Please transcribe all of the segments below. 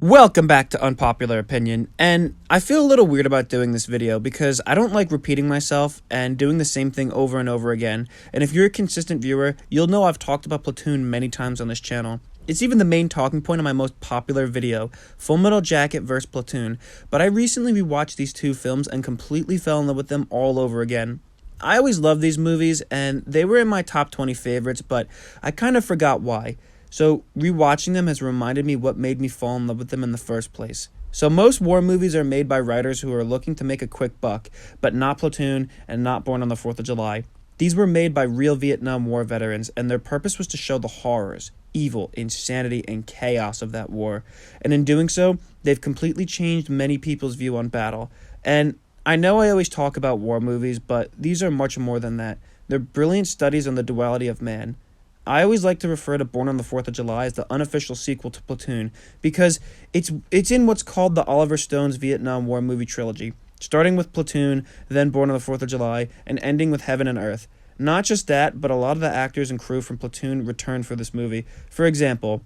Welcome back to Unpopular Opinion, and I feel a little weird about doing this video because I don't like repeating myself and doing the same thing over and over again, and if you're a consistent viewer, you'll know I've talked about Platoon many times on this channel. It's even the main talking point of my most popular video, Full Metal Jacket vs. Platoon, but I recently rewatched these two films and completely fell in love with them all over again. I always loved these movies, and they were in my top 20 favorites, but I kind of forgot why. So rewatching them has reminded me what made me fall in love with them in the first place. So most war movies are made by writers who are looking to make a quick buck, but not Platoon and not Born on the 4th of July. These were made by real Vietnam War veterans, and their purpose was to show the horrors, evil, insanity, and chaos of that war. And in doing so, they've completely changed many people's view on battle. And I know I always talk about war movies, but these are much more than that. They're brilliant studies on the duality of man. I always like to refer to Born on the 4th of July as the unofficial sequel to Platoon because it's in what's called the Oliver Stone's Vietnam War movie trilogy, starting with Platoon, then Born on the 4th of July, and ending with Heaven and Earth. Not just that, but a lot of the actors and crew from Platoon returned for this movie. For example,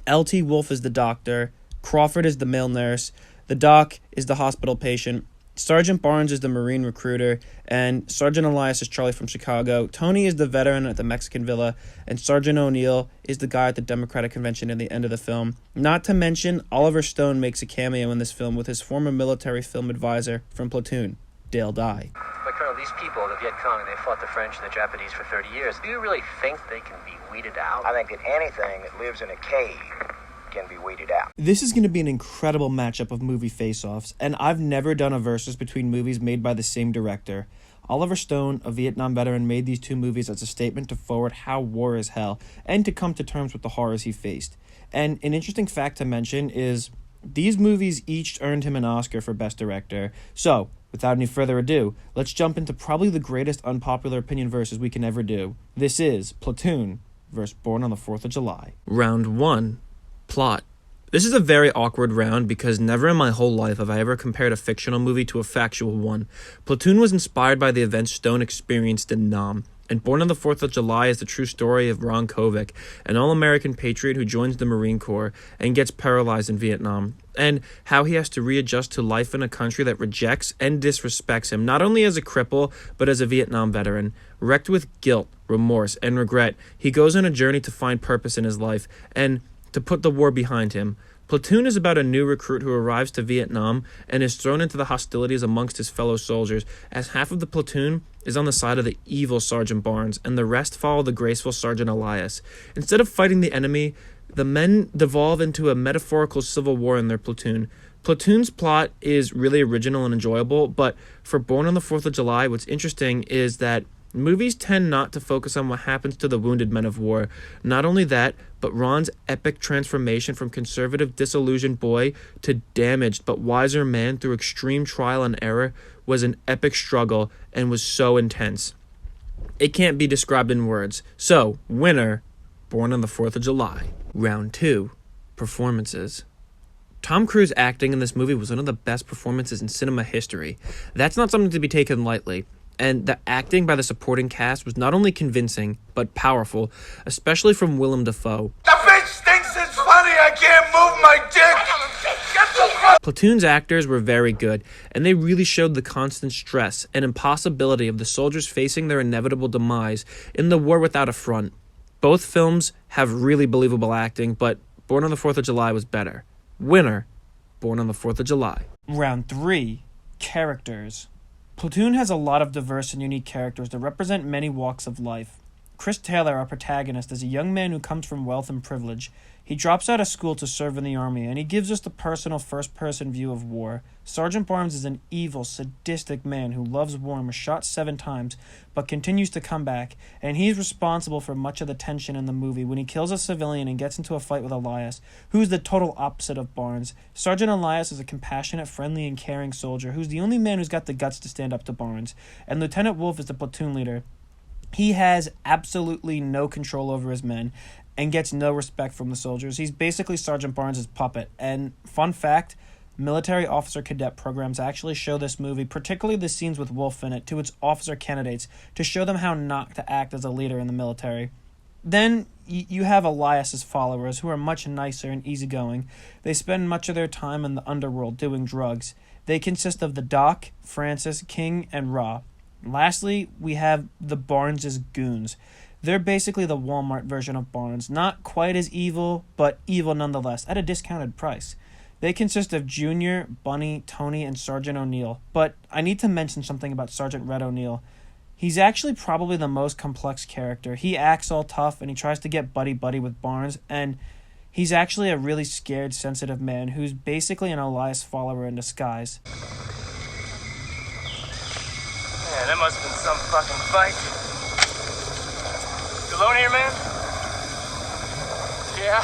L.T. Wolfe is the doctor, Crawford is the male nurse, the doc is the hospital patient, Sergeant Barnes is the Marine recruiter, and Sergeant Elias is Charlie from Chicago. Tony is the veteran at the Mexican villa, and Sergeant O'Neill is the guy at the Democratic Convention in the end of the film. Not to mention, Oliver Stone makes a cameo in this film with his former military film advisor from Platoon, Dale Dye. But Colonel, these people, the Viet Cong, they fought the French and the Japanese for 30 years. Do you really think they can be weeded out? I think that anything that lives in a cave can be weeded out. This is going to be an incredible matchup of movie face-offs, and I've never done a versus between movies made by the same director. Oliver Stone, a Vietnam veteran, made these two movies as a statement to forward how war is hell and to come to terms with the horrors he faced. And an interesting fact to mention is these movies each earned him an Oscar for Best Director. So, without any further ado, let's jump into probably the greatest unpopular opinion versus we can ever do. This is Platoon vs. Born on the 4th of July. Round 1. Plot. This is a very awkward round because never in my whole life have I ever compared a fictional movie to a factual one. Platoon was inspired by the events Stone experienced in Nam, and Born on the 4th of July is the true story of Ron Kovic, an all-American patriot who joins the Marine Corps and gets paralyzed in Vietnam, and how he has to readjust to life in a country that rejects and disrespects him, not only as a cripple, but as a Vietnam veteran. Wrecked with guilt, remorse, and regret, he goes on a journey to find purpose in his life, and to put the war behind him. Platoon is about a new recruit who arrives to Vietnam and is thrown into the hostilities amongst his fellow soldiers, as half of the platoon is on the side of the evil Sergeant Barnes, and the rest follow the graceful Sergeant Elias. Instead of fighting the enemy, the men devolve into a metaphorical civil war in their platoon. Platoon's plot is really original and enjoyable, but for Born on the 4th of July, what's interesting is that movies tend not to focus on what happens to the wounded men of war. Not only that, but Ron's epic transformation from conservative, disillusioned boy to damaged but wiser man through extreme trial and error was an epic struggle and was so intense. It can't be described in words. So, winner, Born on the 4th of July. Round 2. Performances. Tom Cruise's acting in this movie was one of the best performances in cinema history. That's not something to be taken lightly. And the acting by the supporting cast was not only convincing, but powerful, especially from Willem Dafoe. The bitch thinks it's funny I can't move my dick! Get the fuck! Platoon's actors were very good, and they really showed the constant stress and impossibility of the soldiers facing their inevitable demise in the war without a front. Both films have really believable acting, but Born on the 4th of July was better. Winner, Born on the 4th of July. Round 3. Characters. Platoon has a lot of diverse and unique characters that represent many walks of life. Chris Taylor, our protagonist, is a young man who comes from wealth and privilege. He drops out of school to serve in the army, and he gives us the personal first-person view of war. Sergeant Barnes is an evil, sadistic man who loves war and was shot 7 times, but continues to come back, and he's responsible for much of the tension in the movie when he kills a civilian and gets into a fight with Elias, who's the total opposite of Barnes. Sergeant Elias is a compassionate, friendly, and caring soldier who's the only man who's got the guts to stand up to Barnes, and Lieutenant Wolfe is the platoon leader. He has absolutely no control over his men and gets no respect from the soldiers. He's basically Sergeant Barnes' puppet. And fun fact, military officer cadet programs actually show this movie, particularly the scenes with Wolfe in it, to its officer candidates to show them how not to act as a leader in the military. Then you have Elias's followers, who are much nicer and easygoing. They spend much of their time in the underworld doing drugs. They consist of the Doc, Francis, King, and Ra. Lastly, we have the Barnes' goons. They're basically the Walmart version of Barnes. Not quite as evil, but evil nonetheless, at a discounted price. They consist of Junior, Bunny, Tony, and Sergeant O'Neill. But I need to mention something about Sergeant Red O'Neill. He's actually probably the most complex character. He acts all tough, and he tries to get buddy-buddy with Barnes, and he's actually a really scared, sensitive man who's basically an Elias follower in disguise. Yeah, that must have been some fucking fight. You alone here, man? Yeah.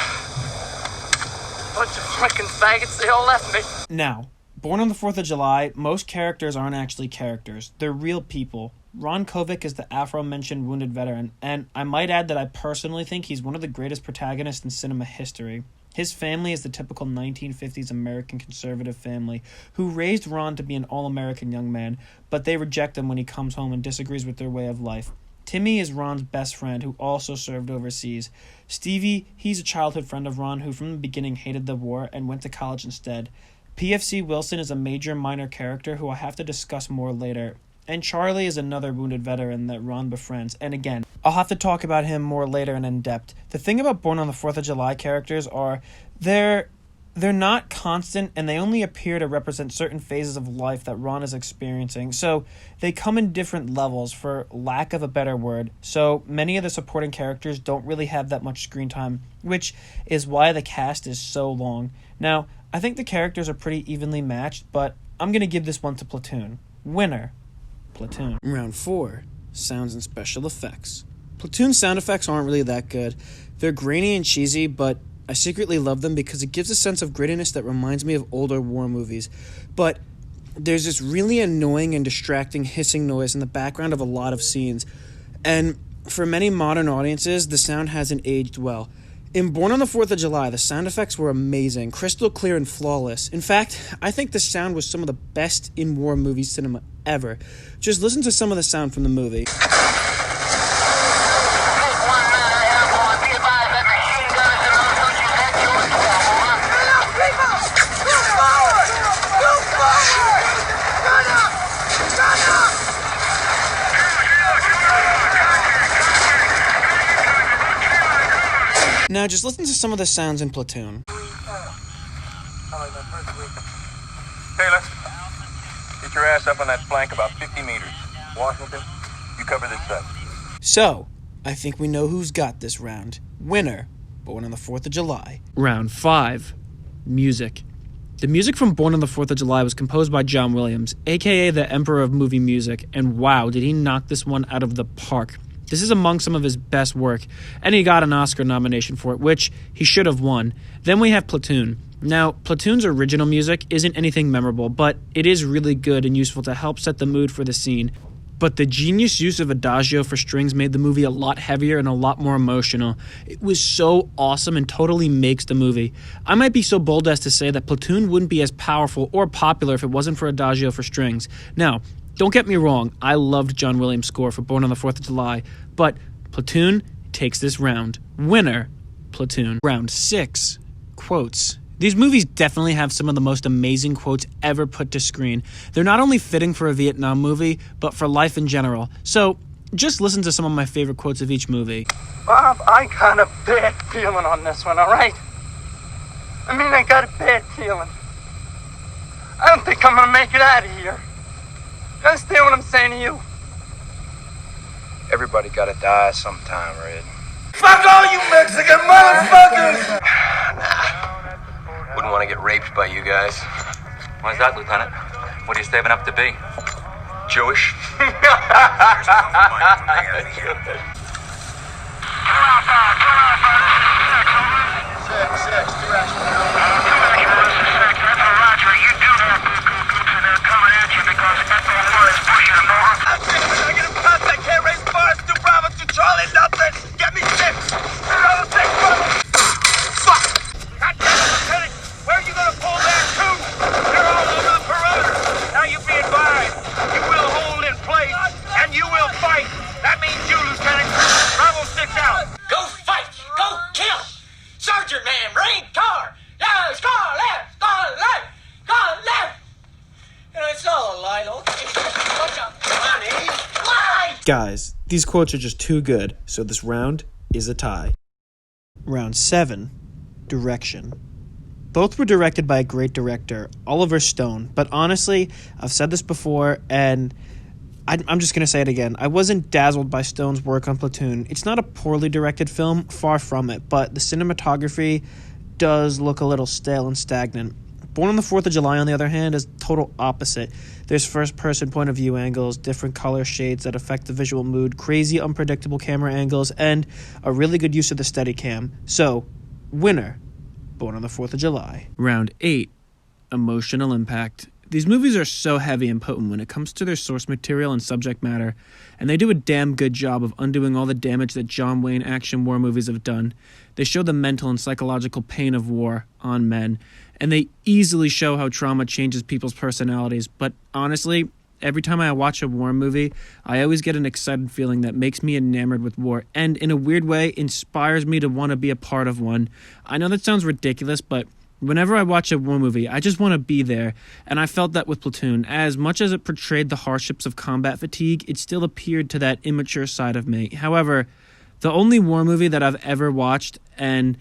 Bunch of fucking faggots, they all left me. Now, born on the 4th of July, most characters aren't actually characters. They're real people. Ron Kovic is the aforementioned wounded veteran, and I might add that I personally think he's one of the greatest protagonists in cinema history. His family is the typical 1950s American conservative family who raised Ron to be an all-American young man, but they reject him when he comes home and disagrees with their way of life. Timmy is Ron's best friend who also served overseas. Stevie, he's a childhood friend of Ron who from the beginning hated the war and went to college instead. PFC Wilson is a major minor character who I have to discuss more later. And Charlie is another wounded veteran that Ron befriends. And again, I'll have to talk about him more later and in depth. The thing about Born on the 4th of July characters are they're not constant, and they only appear to represent certain phases of life that Ron is experiencing. So they come in different levels, for lack of a better word. So many of the supporting characters don't really have that much screen time, which is why the cast is so long. Now, I think the characters are pretty evenly matched, but I'm going to give this one to Platoon. Winner, Platoon. Round 4, sounds and special effects. Platoon's sound effects aren't really that good. They're grainy and cheesy, but I secretly love them because it gives a sense of grittiness that reminds me of older war movies. But there's this really annoying and distracting hissing noise in the background of a lot of scenes. And for many modern audiences, the sound hasn't aged well. In Born on the 4th of July, the sound effects were amazing, crystal clear and flawless. In fact, I think the sound was some of the best in war movie cinema ever. Just listen to some of the sound from the movie. Now just listen to some of the sounds in Platoon. Taylor, get your ass up on that flank about 50 meters. Washington, you cover this side. So, I think we know who's got this round. Winner, Born on the 4th of July. Round 5, music. The music from Born on the 4th of July was composed by John Williams, aka the Emperor of Movie Music, and wow, did he knock this one out of the park. This is among some of his best work, and he got an Oscar nomination for it, which he should have won. Then we have Platoon. Now, Platoon's original music isn't anything memorable, but it is really good and useful to help set the mood for the scene. But the genius use of Adagio for strings made the movie a lot heavier and a lot more emotional. It was so awesome and totally makes the movie. I might be so bold as to say that Platoon wouldn't be as powerful or popular if it wasn't for Adagio for strings. Now, don't get me wrong, I loved John Williams' score for Born on the 4th of July, but Platoon takes this round. Winner, Platoon. Round 6, quotes. These movies definitely have some of the most amazing quotes ever put to screen. They're not only fitting for a Vietnam movie, but for life in general. So, just listen to some of my favorite quotes of each movie. Bob, I got a bad feeling on this one, all right? I mean, I got a bad feeling. I don't think I'm gonna make it out of here. You understand what I'm saying to you? Everybody gotta die sometime, Red. Fuck all you Mexican motherfuckers! Wouldn't want to get raped by you guys. Why's that, Lieutenant? What are you saving up to be? Jewish? That means you, Lieutenant. Guys, these quotes are just too good, so this round is a tie. Round 7, Direction. Both were directed by a great director, Oliver Stone, but honestly, I've said this before, and I'm just going to say it again. I wasn't dazzled by Stone's work on Platoon. It's not a poorly directed film, far from it, but the cinematography does look a little stale and stagnant. Born on the 4th of July, on the other hand, is total opposite. There's first-person point of view angles, different color shades that affect the visual mood, crazy unpredictable camera angles, and a really good use of the Steadicam. So, winner, Born on the 4th of July. Round 8, Emotional Impact. These movies are so heavy and potent when it comes to their source material and subject matter, and they do a damn good job of undoing all the damage that John Wayne action war movies have done. They show the mental and psychological pain of war on men, and they easily show how trauma changes people's personalities. But honestly, every time I watch a war movie, I always get an excited feeling that makes me enamored with war, and in a weird way, inspires me to want to be a part of one. I know that sounds ridiculous, but whenever I watch a war movie, I just want to be there, and I felt that with Platoon. As much as it portrayed the hardships of combat fatigue, it still appeared to that immature side of me. However, the only war movie that I've ever watched and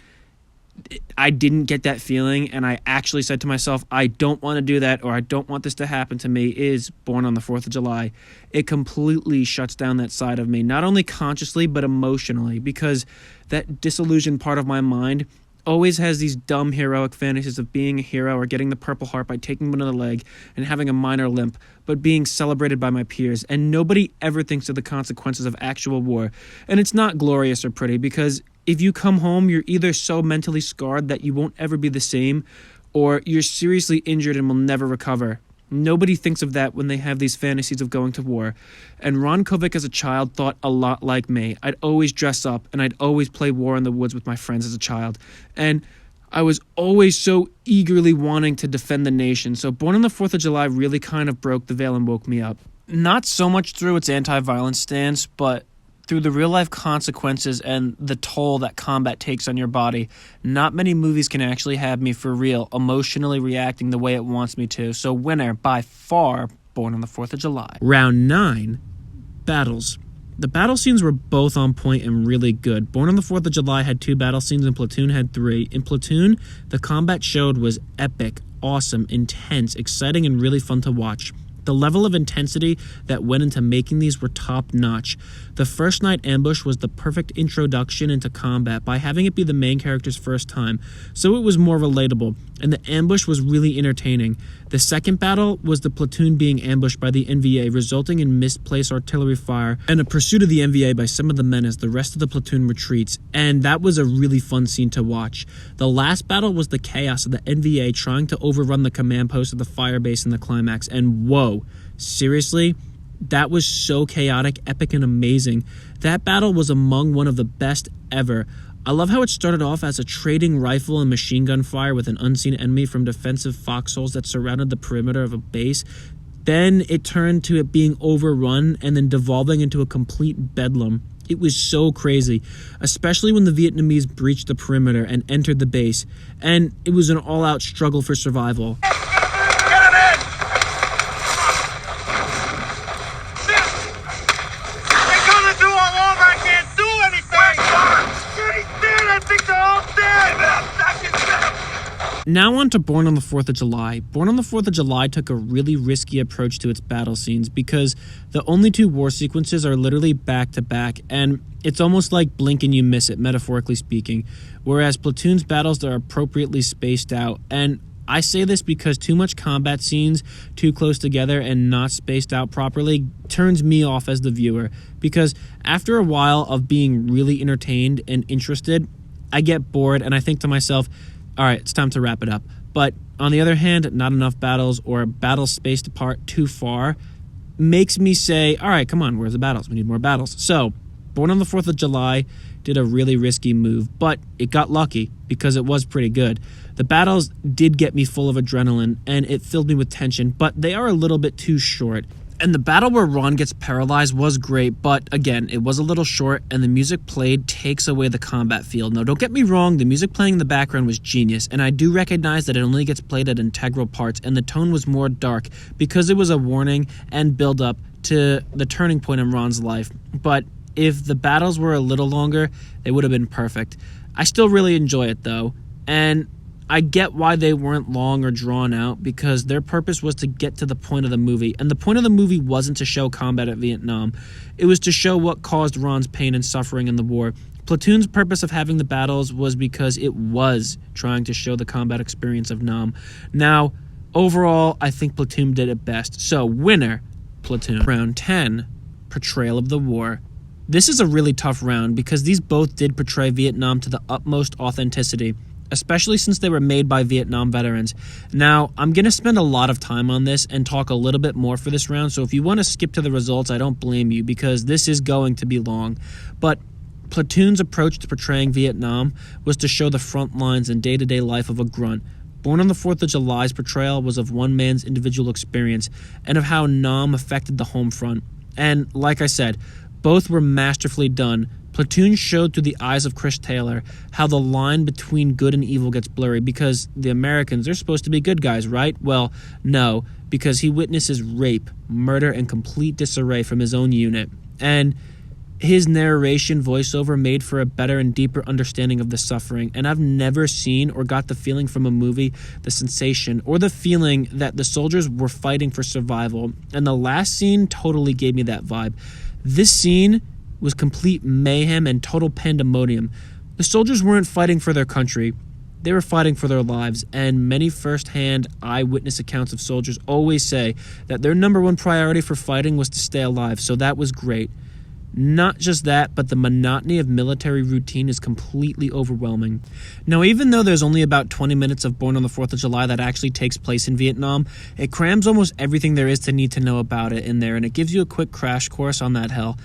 I didn't get that feeling, and I actually said to myself, I don't want to do that, or I don't want this to happen to me, is Born on the 4th of July. It completely shuts down that side of me, not only consciously, but emotionally, because that disillusioned part of my mind always has these dumb heroic fantasies of being a hero or getting the Purple Heart by taking one of the leg and having a minor limp, but being celebrated by my peers, and nobody ever thinks of the consequences of actual war. And it's not glorious or pretty, because if you come home, you're either so mentally scarred that you won't ever be the same, or you're seriously injured and will never recover. Nobody thinks of that when they have these fantasies of going to war. And Ron Kovic as a child thought a lot like me. I'd always dress up, and I'd always play War in the Woods with my friends as a child. And I was always so eagerly wanting to defend the nation. So Born on the 4th of July really kind of broke the veil and woke me up. Not so much through its anti-violence stance, but through the real-life consequences and the toll that combat takes on your body. Not many movies can actually have me for real, emotionally reacting the way it wants me to. So winner, by far, Born on the 4th of July. Round 9, Battles. The battle scenes were both on point and really good. Born on the 4th of July had 2 battle scenes and Platoon had 3. In Platoon, the combat showed was epic, awesome, intense, exciting, and really fun to watch. The level of intensity that went into making these were top-notch. The first night ambush was the perfect introduction into combat by having it be the main character's first time, so it was more relatable, and the ambush was really entertaining. The second battle was the platoon being ambushed by the NVA, resulting in misplaced artillery fire and a pursuit of the NVA by some of the men as the rest of the platoon retreats, and that was a really fun scene to watch. The last battle was the chaos of the NVA trying to overrun the command post of the fire base in the climax, and whoa, seriously? That was so chaotic, epic, and amazing. That battle was among one of the best ever. I love how it started off as a trading rifle and machine gun fire with an unseen enemy from defensive foxholes that surrounded the perimeter of a base. Then it turned to it being overrun and then devolving into a complete bedlam. It was so crazy, especially when the Vietnamese breached the perimeter and entered the base, and it was an all-out struggle for survival. Now on to Born on the 4th of July. Born on the 4th of July took a really risky approach to its battle scenes because the only 2 war sequences are literally back to back, and it's almost like blink and you miss it, metaphorically speaking, whereas Platoon's battles are appropriately spaced out. And I say this because too much combat scenes too close together and not spaced out properly turns me off as the viewer, because after a while of being really entertained and interested, I get bored and I think to myself, all right, it's time to wrap it up. But on the other hand, not enough battles or battles spaced apart too far makes me say, all right, come on, where's the battles? We need more battles. So Born on the 4th of July did a really risky move, but it got lucky because it was pretty good. The battles did get me full of adrenaline and it filled me with tension, but they are a little bit too short. And the battle where Ron gets paralyzed was great, but again, it was a little short, and the music played takes away the combat feel. Now, don't get me wrong, the music playing in the background was genius, and I do recognize that it only gets played at integral parts, and the tone was more dark because it was a warning and build-up to the turning point in Ron's life, but if the battles were a little longer, they would have been perfect. I still really enjoy it though, and I get why they weren't long or drawn out, because their purpose was to get to the point of the movie, and the point of the movie wasn't to show combat at Vietnam. It was to show what caused Ron's pain and suffering in the war. Platoon's purpose of having the battles was because it was trying to show the combat experience of Nam. Now, overall, I think Platoon did it best. So, winner, Platoon. Round 10, Portrayal of the War. This is a really tough round because these both did portray Vietnam to the utmost authenticity, especially since they were made by Vietnam veterans. Now, I'm going to spend a lot of time on this and talk a little bit more for this round, so if you want to skip to the results, I don't blame you, because this is going to be long. But Platoon's approach to portraying Vietnam was to show the front lines and day-to-day life of a grunt. Born on the 4th of July's portrayal was of one man's individual experience and of how Nam affected the home front. And like I said, both were masterfully done. Platoon showed through the eyes of Chris Taylor how the line between good and evil gets blurry, because the Americans, they're supposed to be good guys, right? Well, no, because he witnesses rape, murder, and complete disarray from his own unit. And his narration voiceover made for a better and deeper understanding of the suffering. And I've never seen or got the feeling from a movie, the sensation, or the feeling that the soldiers were fighting for survival. And the last scene totally gave me that vibe. This scene was complete mayhem and total pandemonium. The soldiers weren't fighting for their country. They were fighting for their lives, and many first-hand eyewitness accounts of soldiers always say that their number one priority for fighting was to stay alive, so that was great. Not just that, but the monotony of military routine is completely overwhelming. Now, even though there's only about 20 minutes of Born on the 4th of July that actually takes place in Vietnam, it crams almost everything there is to need to know about it in there, and it gives you a quick crash course on that hell.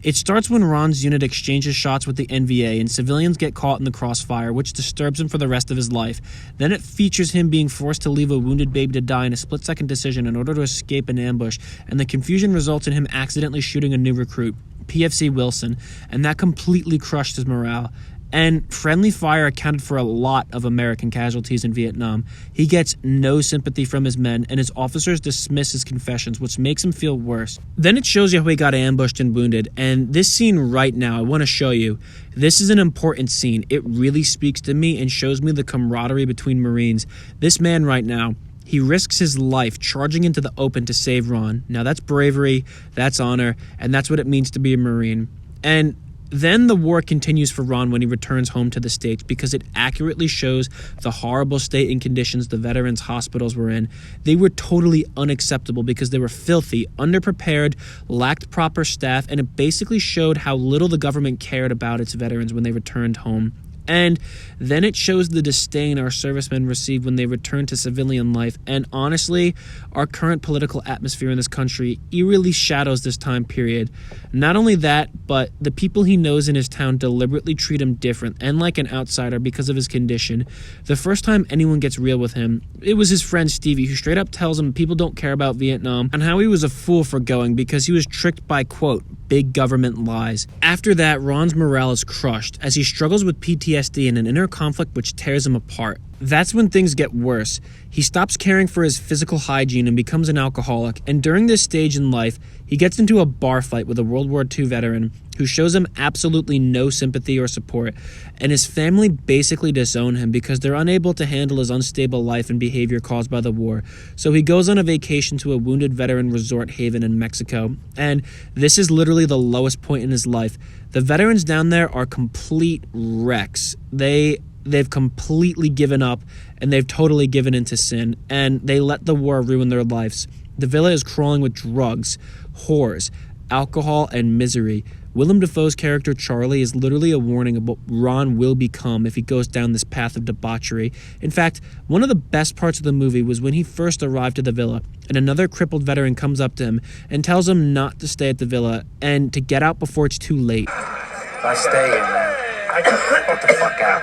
It starts when Ron's unit exchanges shots with the NVA and civilians get caught in the crossfire, which disturbs him for the rest of his life. Then it features him being forced to leave a wounded baby to die in a split-second decision in order to escape an ambush, and the confusion results in him accidentally shooting a new recruit, PFC Wilson, and that completely crushed his morale. And friendly fire accounted for a lot of American casualties in Vietnam. He gets no sympathy from his men, and his officers dismiss his confessions, which makes him feel worse. Then it shows you how he got ambushed and wounded, and this scene right now, I want to show you. This is an important scene. It really speaks to me and shows me the camaraderie between Marines. This man right now, he risks his life charging into the open to save Ron. Now that's bravery, that's honor, and that's what it means to be a Marine. And then the war continues for Ron when he returns home to the States, because it accurately shows the horrible state and conditions the veterans' hospitals were in. They were totally unacceptable because they were filthy, underprepared, lacked proper staff, and it basically showed how little the government cared about its veterans when they returned home. And then it shows the disdain our servicemen receive when they return to civilian life. And honestly, our current political atmosphere in this country eerily shadows this time period. Not only that, but the people he knows in his town deliberately treat him different and like an outsider because of his condition. The first time anyone gets real with him, it was his friend Stevie, who straight up tells him people don't care about Vietnam and how he was a fool for going because he was tricked by, quote, big government lies. After that, Ron's morale is crushed as he struggles with PTSD and an inner conflict which tears him apart. That's when things get worse. He stops caring for his physical hygiene and becomes an alcoholic, and during this stage in life, he gets into a bar fight with a World War II veteran who shows him absolutely no sympathy or support, and his family basically disown him because they're unable to handle his unstable life and behavior caused by the war. So he goes on a vacation to a wounded veteran resort haven in Mexico, and this is literally the lowest point in his life. The veterans down there are complete wrecks. They've completely given up, and they've totally given into sin, and they let the war ruin their lives. The villa is crawling with drugs, whores, alcohol, and misery. Willem Dafoe's character Charlie is literally a warning of what Ron will become if he goes down this path of debauchery. In fact, one of the best parts of the movie was when he first arrived to the villa, and another crippled veteran comes up to him and tells him not to stay at the villa and to get out before it's too late. If I stay in there, get the fuck out.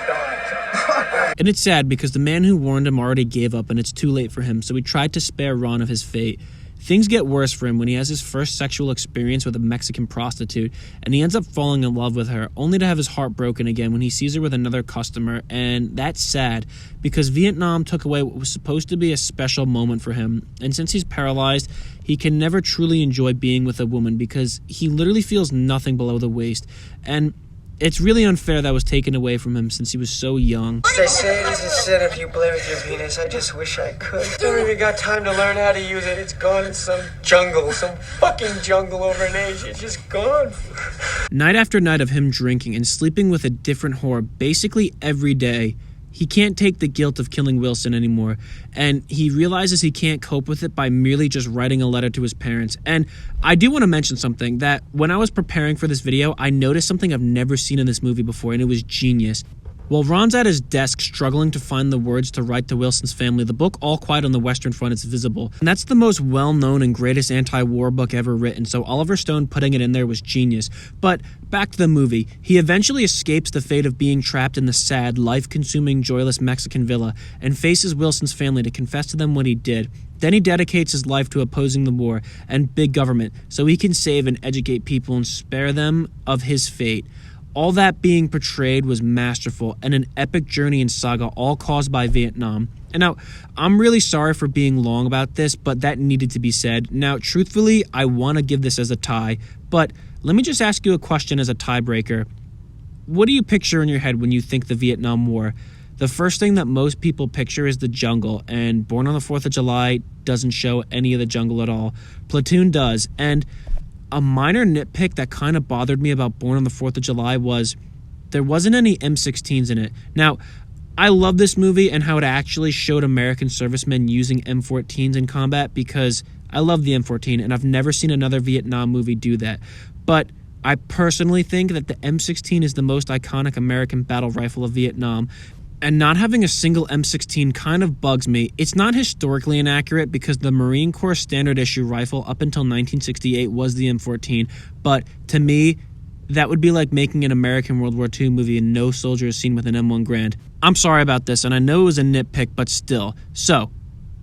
And it's sad because the man who warned him already gave up and it's too late for him, so he tried to spare Ron of his fate. things get worse for him when he has his first sexual experience with a Mexican prostitute, and he ends up falling in love with her, only to have his heart broken again when he sees her with another customer, and that's sad, because Vietnam took away what was supposed to be a special moment for him, and since he's paralyzed, he can never truly enjoy being with a woman because he literally feels nothing below the waist, and it's really unfair that was taken away from him since he was so young. They say it is a sin if you play with your penis. I just wish I could. Don't even got time to learn how to use it. It's gone in some jungle, some fucking jungle over in Asia. It's just gone. Night after night of him drinking and sleeping with a different whore basically every day, he can't take the guilt of killing Wilson anymore, and he realizes he can't cope with it by merely just writing a letter to his parents. And I do want to mention something, that when I was preparing for this video, I noticed something I've never seen in this movie before, and it was genius. While Ron's at his desk struggling to find the words to write to Wilson's family, the book All Quiet on the Western Front is visible. And that's the most well-known and greatest anti-war book ever written, so Oliver Stone putting it in there was genius. But back to the movie. He eventually escapes the fate of being trapped in the sad, life-consuming, joyless Mexican villa and faces Wilson's family to confess to them what he did. Then he dedicates his life to opposing the war and big government so he can save and educate people and spare them of his fate. All that being portrayed was masterful and an epic journey and saga, all caused by Vietnam. And now, I'm really sorry for being long about this, but that needed to be said. Now, truthfully, I want to give this as a tie, but let me just ask you a question as a tiebreaker. What do you picture in your head when you think the Vietnam War? The first thing that most people picture is the jungle, and Born on the 4th of July doesn't show any of the jungle at all. Platoon does, and a minor nitpick that kind of bothered me about Born on the 4th of July was there wasn't any M16s in it. Now, I love this movie and how it actually showed American servicemen using M14s in combat because I love the M14 and I've never seen another Vietnam movie do that. But I personally think that the M16 is the most iconic American battle rifle of Vietnam. And not having a single M16 kind of bugs me. It's not historically inaccurate because the Marine Corps standard issue rifle up until 1968 was the M14, but to me, that would be like making an American World War II movie and no soldier is seen with an M1 Garand. I'm sorry about this, and I know it was a nitpick, but still. So,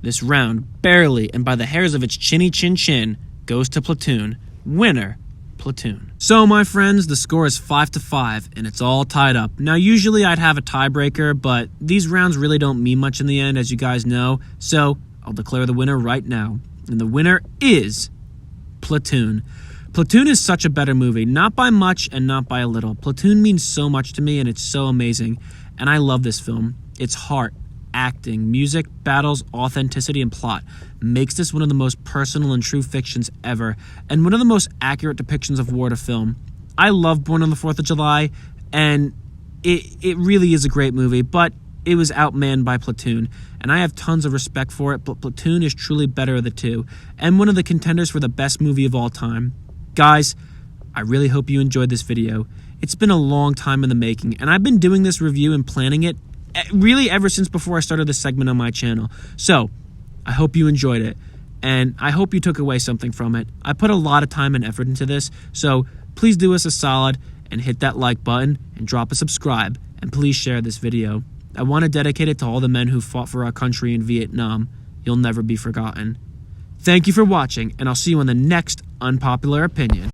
this round, barely and by the hairs of its chinny chin chin, goes to Platoon. Winner, Platoon. So my friends, the score is 5-5 and it's all tied up. Now usually I'd have a tiebreaker, but these rounds really don't mean much in the end, as you guys know, so I'll declare the winner right now. And the winner is Platoon. Platoon is such a better movie, not by much and not by a little. Platoon means so much to me and it's so amazing, and I love this film. Its heart, acting, music, battles, authenticity, and plot makes this one of the most personal and true fictions ever, and one of the most accurate depictions of war to film. I love Born on the 4th of July, and it really is a great movie, but it was outmanned by Platoon, and I have tons of respect for it, but Platoon is truly better of the two, and one of the contenders for the best movie of all time. Guys, I really hope you enjoyed this video. It's been a long time in the making, and I've been doing this review and planning it really ever since before I started this segment on my channel. So, I hope you enjoyed it, and I hope you took away something from it. I put a lot of time and effort into this, so please do us a solid and hit that like button and drop a subscribe, and please share this video. I want to dedicate it to all the men who fought for our country in Vietnam. You'll never be forgotten. Thank you for watching, and I'll see you on the next Unpopular Opinion.